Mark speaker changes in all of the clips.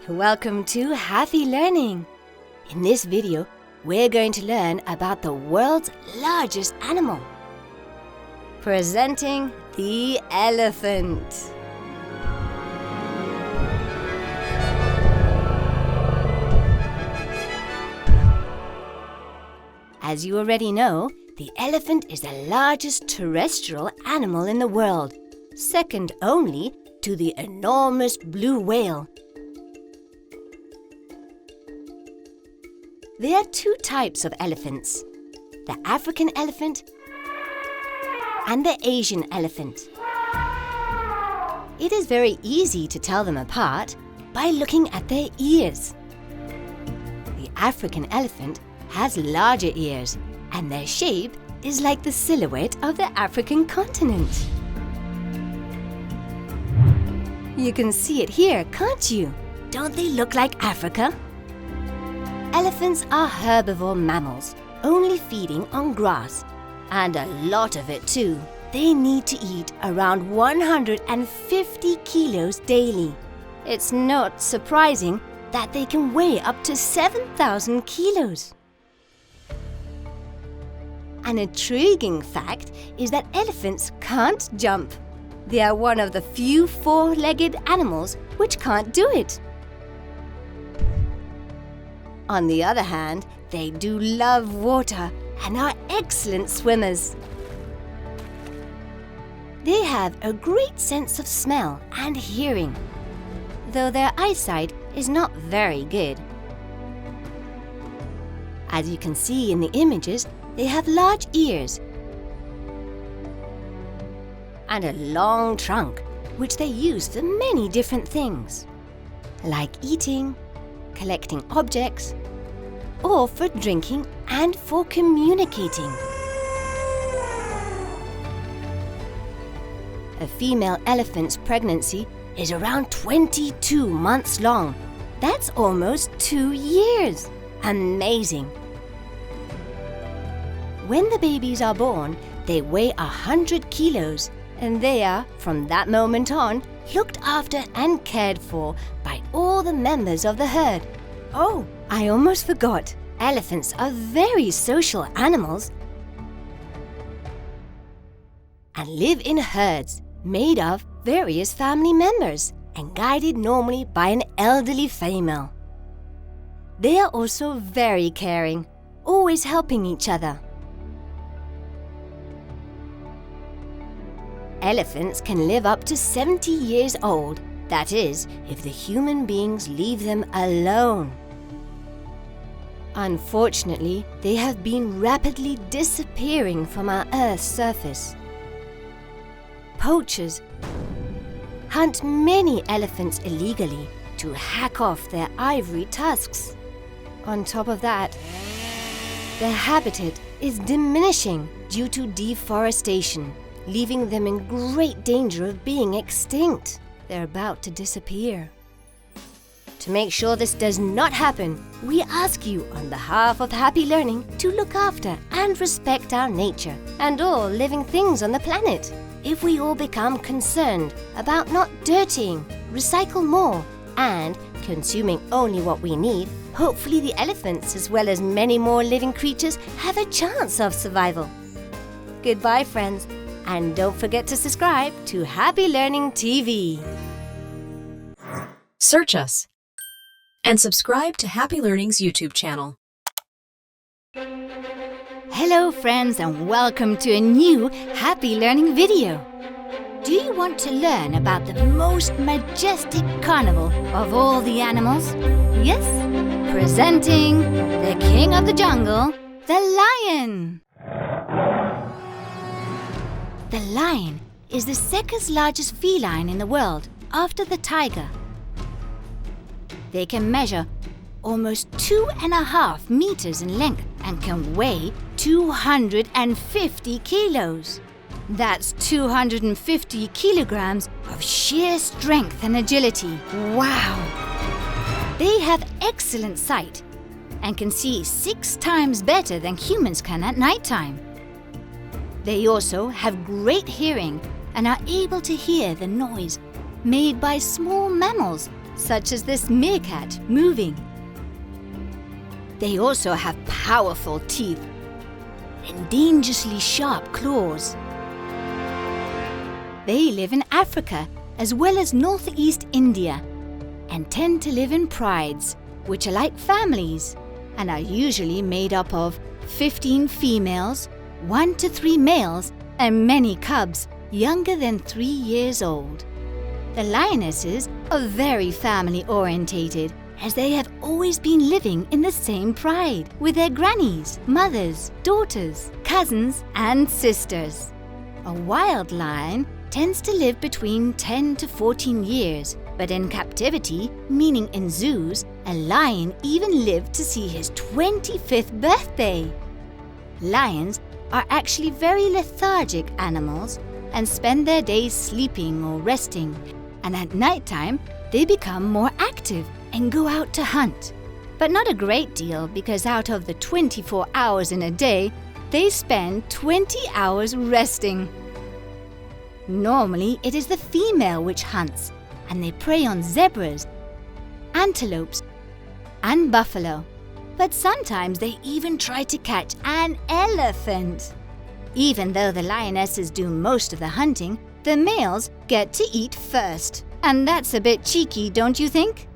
Speaker 1: Welcome to Happy Learning. In this video, we're going to learn about the world's largest animal. Presenting the elephant. As you already know, the elephant is the largest terrestrial animal in the world, second only to the enormous blue whale. There are two types of elephants, the African elephant and the Asian elephant. It is very easy to tell them apart by looking at their ears. The African elephant has larger ears, and their shape is like the silhouette of the African continent. You can see it here, can't you? Don't they look like Africa? Elephants are herbivore mammals, only feeding on grass, and a lot of it too. They need to eat around 150 kilos daily. It's not surprising that they can weigh up to 7,000 kilos. An intriguing fact is that elephants can't jump. They are one of the few four-legged animals which can't do it. On the other hand, they do love water and are excellent swimmers. They have a great sense of smell and hearing, though their eyesight is not very good. As you can see in the images, they have large ears and a long trunk, which they use for many different things, like eating, collecting objects, or for drinking and for communicating. A female elephant's pregnancy is around 22 months long. That's almost 2 years. Amazing! When the babies are born, they weigh 100 kilos, and they are, from that moment on, looked after and cared for by all the members of the herd. Oh, I almost forgot. Elephants are very social animals and live in herds made of various family members and guided normally by an elderly female. They are also very caring, always helping each other. Elephants can live up to 70 years old. That is, if the human beings leave them alone. Unfortunately, they have been rapidly disappearing from our Earth's surface. Poachers hunt many elephants illegally to hack off their ivory tusks. On top of that, their habitat is diminishing due to deforestation, leaving them in great danger of being extinct. They're about to disappear. To make sure this does not happen, we ask you on behalf of Happy Learning to look after and respect our nature and all living things on the planet. If we all become concerned about not dirtying, recycle more, and consuming only what we need, hopefully the elephants, as well as many more living creatures, have a chance of survival. Goodbye, friends, and don't forget to subscribe to Happy Learning TV.
Speaker 2: Search us and subscribe to Happy Learning's YouTube channel.
Speaker 1: Hello, friends, and welcome to a new Happy Learning video. Do you want to learn about the most majestic carnival of all the animals? Yes? Presenting the king of the jungle, the lion. The lion is the second largest feline in the world after the tiger. They can measure almost 2.5 meters in length and can weigh 250 kilos. That's 250 kilograms of sheer strength and agility. Wow! They have excellent sight and can see 6 times better than humans can at nighttime. They also have great hearing and are able to hear the noise made by small mammals such as this meerkat moving. They also have powerful teeth and dangerously sharp claws. They live in Africa as well as northeast India and tend to live in prides, which are like families and are usually made up of 15 females, 1 to 3 males, and many cubs younger than 3 years old. The lionesses are very family-orientated, as they have always been living in the same pride with their grannies, mothers, daughters, cousins, and sisters. A wild lion tends to live between 10 to 14 years, but in captivity, meaning in zoos, a lion even lived to see his 25th birthday. Lions are actually very lethargic animals and spend their days sleeping or resting, and at nighttime they become more active and go out to hunt. But not a great deal, because out of the 24 hours in a day, they spend 20 hours resting. Normally, it is the female which hunts, and they prey on zebras, antelopes, and buffalo. But sometimes they even try to catch an elephant. Even though the lionesses do most of the hunting, the males get to eat first. And that's a bit cheeky, don't you think?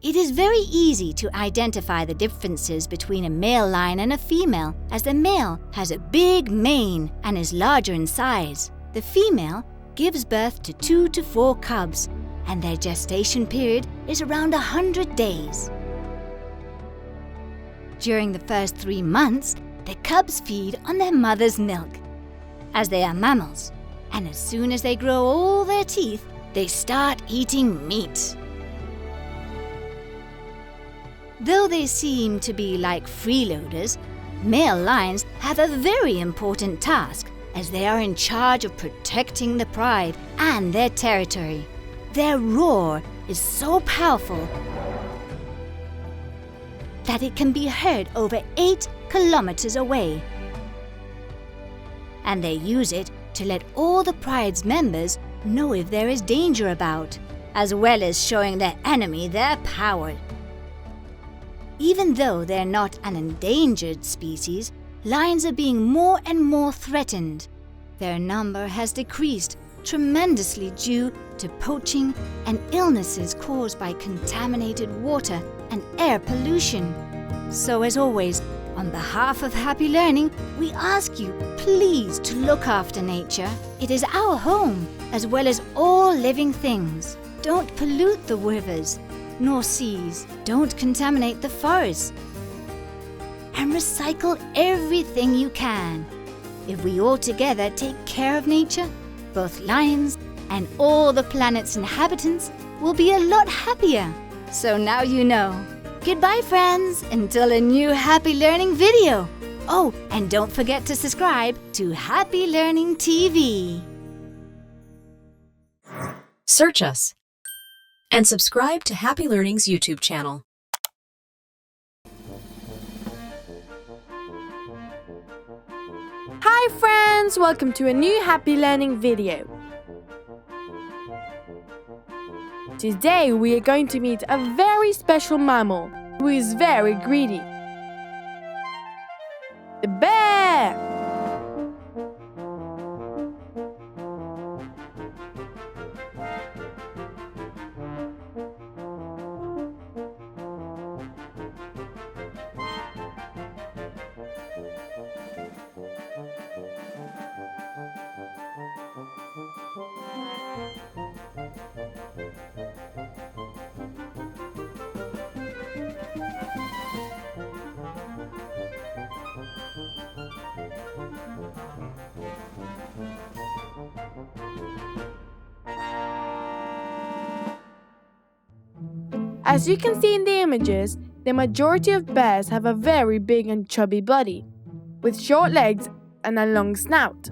Speaker 1: It is very easy to identify the differences between a male lion and a female, as the male has a big mane and is larger in size. The female gives birth to 2 to 4 cubs, and their gestation period is around 100 days. During the first 3 months, the cubs feed on their mother's milk, as they are mammals, and as soon as they grow all their teeth, they start eating meat. Though they seem to be like freeloaders, male lions have a very important task, as they are in charge of protecting the pride and their territory. Their roar is so powerful that it can be heard over 8 kilometers away. And they use it to let all the pride's members know if there is danger about, as well as showing their enemy their power. Even though they're not an endangered species, lions are being more and more threatened. Their number has decreased tremendously due to poaching and illnesses caused by contaminated water and air pollution. So as always, on behalf of Happy Learning, we ask you please to look after nature. It is our home, as well as all living things. Don't pollute the rivers nor seas. Don't contaminate the forests. And recycle everything you can. If we all together take care of nature, both lions and all the planet's inhabitants will be a lot happier. So now you know. Goodbye, friends, until a new Happy Learning video. Oh, and don't forget to subscribe to Happy Learning TV.
Speaker 2: Search us and subscribe to Happy Learning's YouTube channel.
Speaker 3: Hi friends, welcome to a new Happy Learning video. Today we are going to meet a very special mammal who is very greedy. The bear! As you can see in the images, the majority of bears have a very big and chubby body, with short legs and a long snout.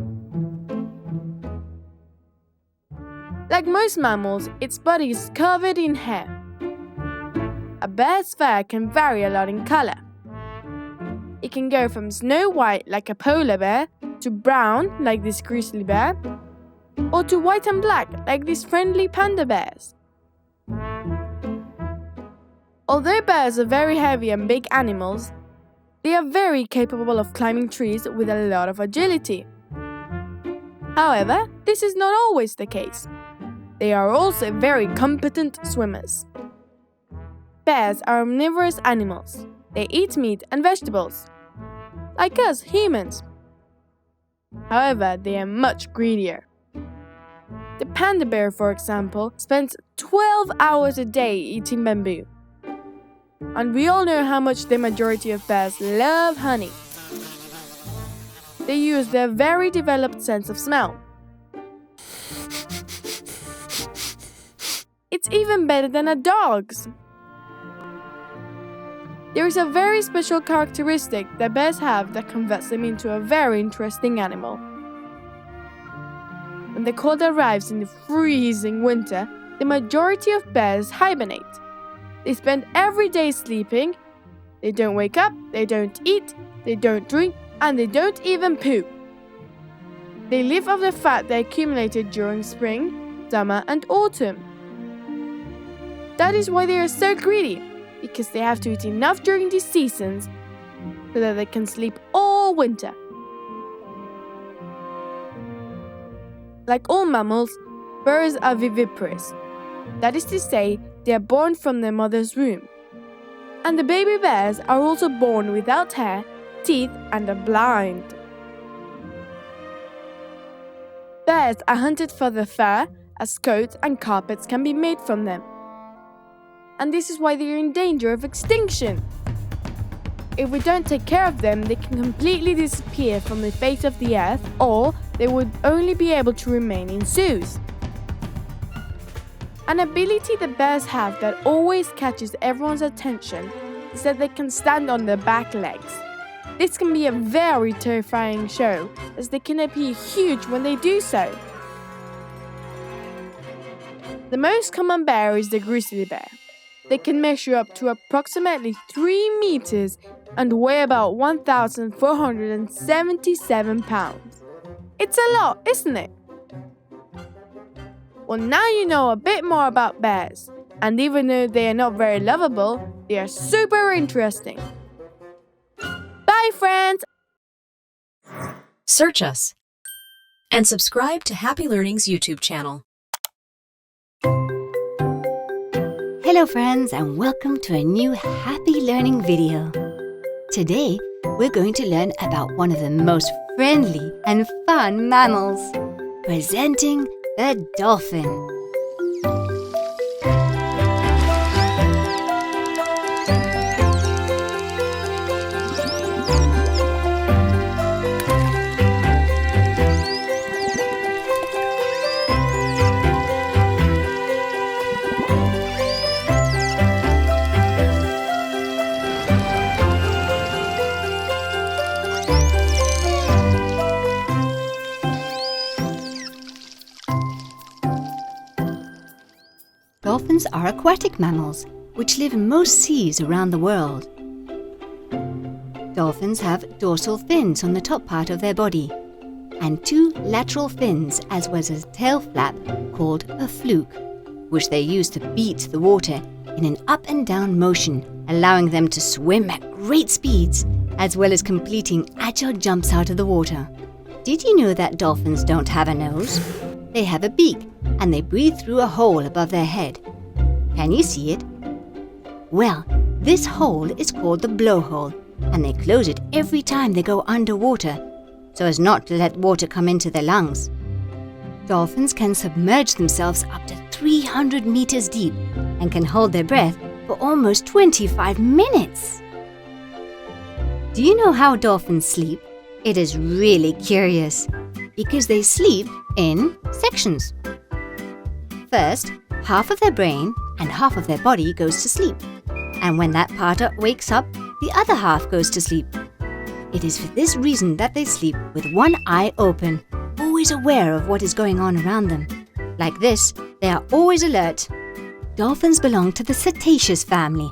Speaker 3: Like most mammals, its body is covered in hair. A bear's fur can vary a lot in color. It can go from snow white like a polar bear, to brown like this grizzly bear, or to white and black like these friendly panda bears. Although bears are very heavy and big animals, they are very capable of climbing trees with a lot of agility. However, this is not always the case. They are also very competent swimmers. Bears are omnivorous animals. They eat meat and vegetables, like us humans. However, they are much greedier. The panda bear, for example, spends 12 hours a day eating bamboo. And we all know how much the majority of bears love honey. They use their very developed sense of smell. It's even better than a dog's. There is a very special characteristic that bears have that converts them into a very interesting animal. When the cold arrives in the freezing winter, the majority of bears hibernate. They spend every day sleeping. They don't wake up, they don't eat, they don't drink, and they don't even poop. They live off the fat they accumulated during spring, summer, and autumn. That is why they are so greedy, because they have to eat enough during these seasons so that they can sleep all winter. Like all mammals, bears are viviparous. That is to say, they are born from their mother's womb. And the baby bears are also born without hair, teeth, and are blind. Bears are hunted for their fur, as coats and carpets can be made from them. And this is why they are in danger of extinction. If we don't take care of them, they can completely disappear from the face of the earth, or they would only be able to remain in zoos. An ability that bears have that always catches everyone's attention is that they can stand on their back legs. This can be a very terrifying show, as they can appear huge when they do so. The most common bear is the grizzly bear. They can measure up to approximately 3 meters and weigh about 1,477 pounds. It's a lot, isn't it? Well, now you know a bit more about bears, and even though they are not very lovable, they are super interesting. Bye, friends!
Speaker 2: Search us and subscribe to Happy Learning's YouTube channel.
Speaker 1: Hello friends, and welcome to a new Happy Learning video. Today, we're going to learn about one of the most friendly and fun mammals, presenting the dolphin. Dolphins are aquatic mammals which live in most seas around the world. Dolphins have dorsal fins on the top part of their body and 2 lateral fins as well as a tail flap called a fluke, which they use to beat the water in an up and down motion, allowing them to swim at great speeds as well as completing agile jumps out of the water. Did you know that dolphins don't have a nose? They have a beak and they breathe through a hole above their head. Can you see it? Well, this hole is called the blowhole, and they close it every time they go underwater, so as not to let water come into their lungs. Dolphins can submerge themselves up to 300 meters deep and can hold their breath for almost 25 minutes. Do you know how dolphins sleep? It is really curious, because they sleep in sections. First, half of their brain and half of their body goes to sleep. And when that part wakes up, the other half goes to sleep. It is for this reason that they sleep with one eye open, always aware of what is going on around them. Like this, they are always alert. Dolphins belong to the cetaceous family,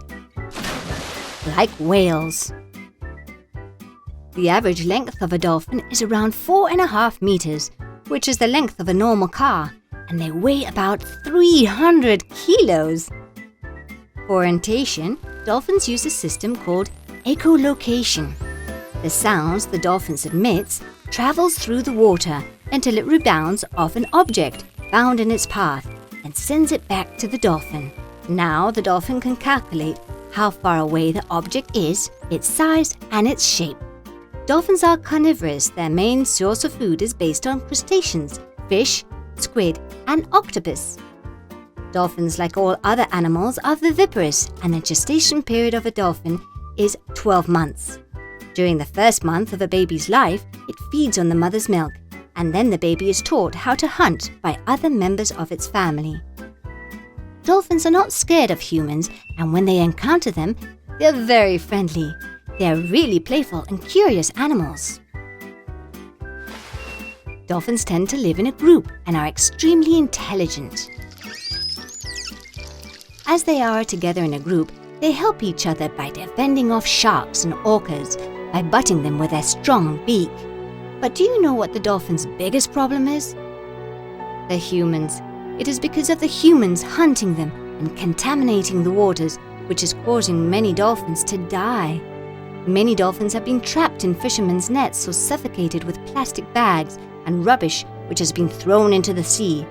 Speaker 1: like whales. The average length of a dolphin is around 4.5 meters, which is the length of a normal car, and they weigh about 300 kilos. For orientation, dolphins use a system called echolocation. The sounds the dolphin emits travels through the water until it rebounds off an object found in its path and sends it back to the dolphin. Now the dolphin can calculate how far away the object is, its size, and its shape. Dolphins are carnivorous. Their main source of food is based on crustaceans, fish, squid, and octopus. Dolphins, like all other animals, are viviparous, and the gestation period of a dolphin is 12 months. During the first month of a baby's life, it feeds on the mother's milk, and then the baby is taught how to hunt by other members of its family. Dolphins are not scared of humans, and when they encounter them, they're very friendly. They're really playful and curious animals. Dolphins tend to live in a group and are extremely intelligent. As they are together in a group, they help each other by defending off sharks and orcas by butting them with their strong beak. But do you know what the dolphin's biggest problem is? The humans. It is because of the humans hunting them and contaminating the waters, which is causing many dolphins to die. Many dolphins have been trapped in fishermen's nets or suffocated with plastic bags and rubbish which has been thrown into the sea.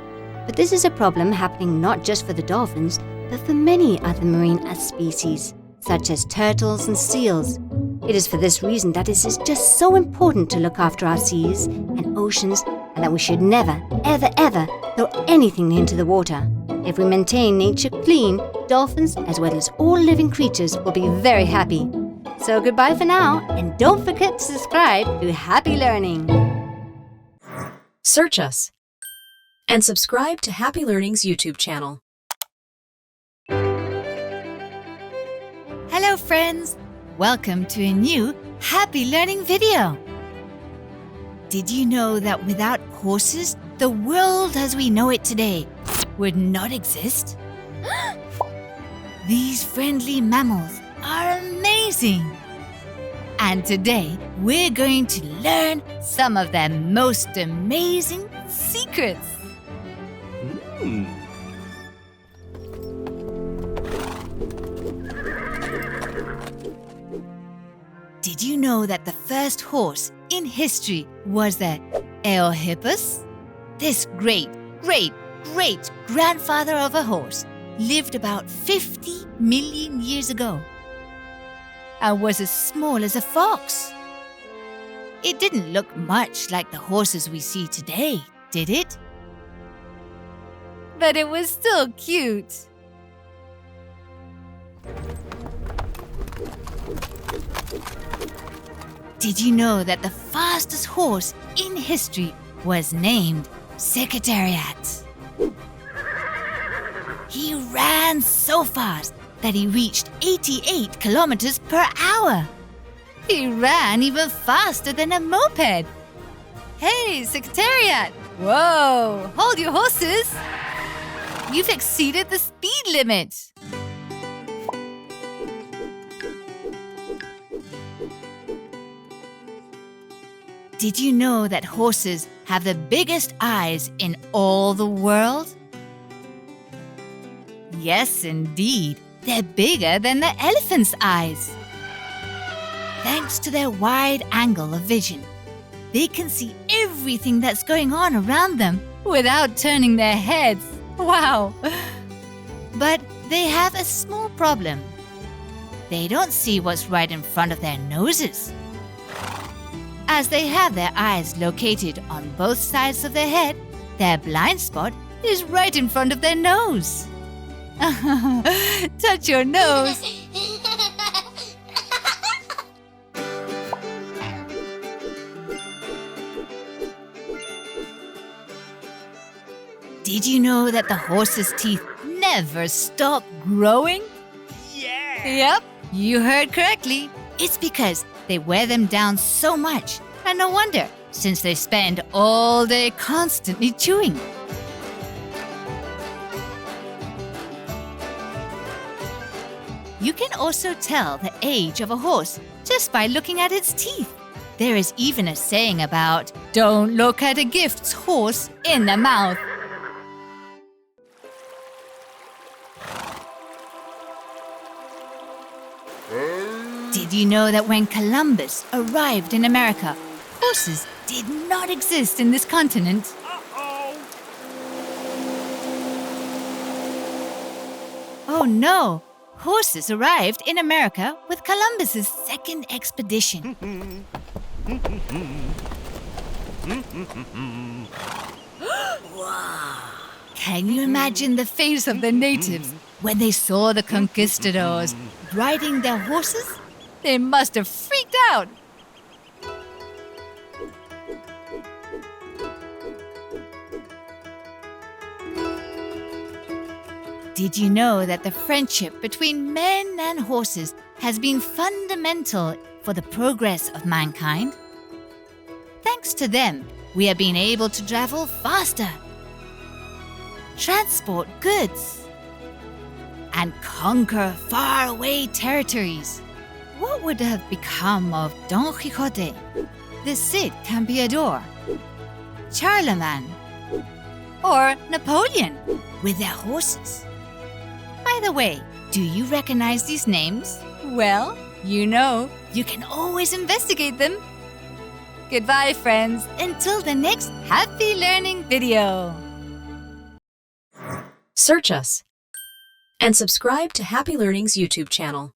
Speaker 1: But this is a problem happening not just for the dolphins, but for many other marine species, such as turtles and seals. It is for this reason that it is just so important to look after our seas and oceans, and that we should never, ever, ever throw anything into the water. If we maintain nature clean, dolphins, as well as all living creatures, will be very happy. So goodbye for now, and don't forget to subscribe to Happy Learning.
Speaker 2: Search us and subscribe to Happy Learning's YouTube channel.
Speaker 4: Hello friends! Welcome to a new Happy Learning video. Did you know that without horses, the world as we know it today would not exist? These friendly mammals are amazing. And today, we're going to learn some of their most amazing secrets. Did you know that the first horse in history was the Eohippus? This great-grandfather of a horse lived about 50 million years ago and was as small as a fox. It didn't look much like the horses we see today, did it? But it was still cute. Did you know that the fastest horse in history was named Secretariat? He ran so fast that he reached 88 kilometers per hour. He ran even faster than a moped. Hey, Secretariat! Whoa! Hold your horses! You've exceeded the speed limit. Did you know that horses have the biggest eyes in all the world? Yes, indeed. They're bigger than the elephant's eyes. Thanks to their wide angle of vision, they can see everything that's going on around them without turning their heads. Wow! But they have a small problem. They don't see what's right in front of their noses. As they have their eyes located on both sides of their head, their blind spot is right in front of their nose. Touch your nose. Did you know that the horse's teeth never stop growing? Yeah! Yep, you heard correctly. It's because they wear them down so much, and no wonder, since they spend all day constantly chewing. You can also tell the age of a horse just by looking at its teeth. There is even a saying about, "Don't look at a gift's horse in the mouth." Did you know that when Columbus arrived in America, horses did not exist in this continent? Oh no! Horses arrived in America with Columbus's second expedition. Can you imagine the face of the natives when they saw the conquistadors riding their horses? They must have freaked out. Did you know that the friendship between men and horses has been fundamental for the progress of mankind? Thanks to them, we have been able to travel faster, transport goods, and conquer faraway territories. What would have become of Don Quixote, the Cid Campeador, Charlemagne, or Napoleon with their horses? By the way, do you recognize these names? Well, you know, you can always investigate them. Goodbye, friends, until the next Happy Learning video.
Speaker 2: Search us and subscribe to Happy Learning's YouTube channel.